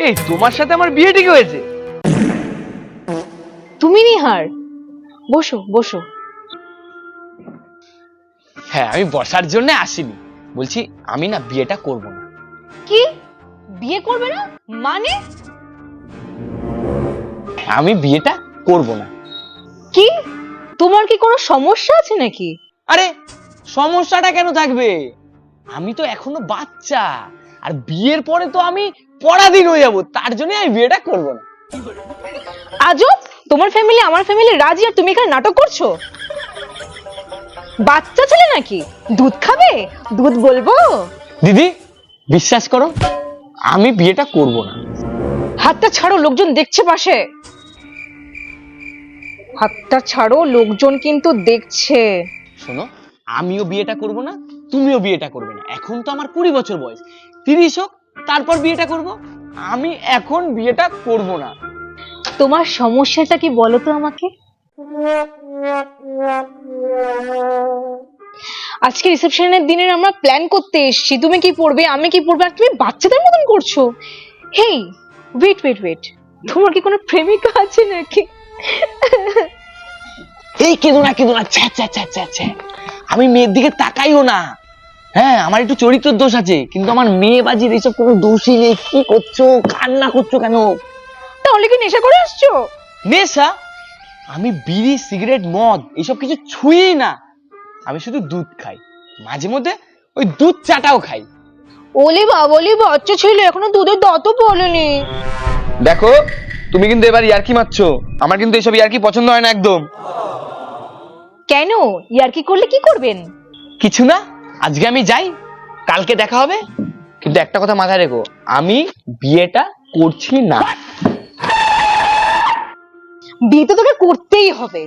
এই তোমার সাথে আমার বিয়ে ঠিক হয়েছে? তুমি নিহার, বসো বসো। হ্যাঁ, আমি বসার জন্য আসিনি, বলছি আমি না বিয়েটা করব না। কি বিয়ে করবে না মানে? আমি বিয়েটা করব না। কি তোমার কি কোনো সমস্যা আছে নাকি? আরে সমস্যাটা কেন থাকবে? আমি তো এখনো বাচ্চা, আর বিয়ের পরে তো আমি পরাধীন হয়ে যাব, তার জন্য আমি বিয়েটা করব না। আজব, তোমার ফ্যামিলি আমার ফ্যামিলি রাজি আর তুমি এখানে নাটক করছো? বাচ্চা ছেলে নাকি, দুধ খাবে? দুধ বলবো? দিদি বিশ্বাস করো, আমি বিয়েটা করব না। হাতটা ছাড়ো, লোকজন দেখছে পাশে। হাতটা ছাড়ো, লোকজন কিন্তু দেখছে। শোনো, আমিও বিয়েটা করব না, তুমিও বিয়েটা করবে না। এখন তো আমার 20 বছর বয়স, 30 হোক তারপর বিয়েটা করব। আমি এখন বিয়েটা করব না। তোমার সমস্যাটা কি বলো তো আমাকে। আজকে রিসেপশনের দিনের আমরা প্ল্যান করতে এসেছি, তুমি কি পড়বে আমি কি পড়বে, আর তুমি বাচ্চাদের মতন করছো। হেই ওয়েট ওয়েট ওয়েট, তোমার কি কোনো প্রেমিকা আছে নাকি? এই কেঁদো না কেঁদো না, ছ্যা ছ্যা ছ্যা ছ্যা ছ্যা। আমি মেয়ের দিকে তাকাইও না। হ্যাঁ, আমার একটু চরিত্রের দোষ আছে, কিন্তু আমার মেয়ে বাজির এইসব কোনো দোষই নেই। কি করছো, কান্না করছো কেন? তাহলে কি নেশা করে আসছো? নেশা? আমি বিড়ি সিগারেট মদ এসব কিছু ছুঁই না। আমি শুধু দুধ খাই, মাঝে মধ্যে ওই দুধ চাটাও খাই। ওলে বাবলি, বাচ্চা ছেলে এখনো দুধের দাঁতও বলেনি। দেখো, তুমি কিন্তু এবার ইয়ার্কি মারছো। আমার কিন্তু এসব ইয়ার্কি পছন্দ হয় না একদম। কেন, ইয়ার্কি করলে কি করবেন? কিছু না, আজকে আমি যাই, কালকে দেখা হবে। কিন্তু একটা কথা মাথায় রেখো, আমি বিয়েটা করছি না। বিয়ে তো তোকে করতেই হবে।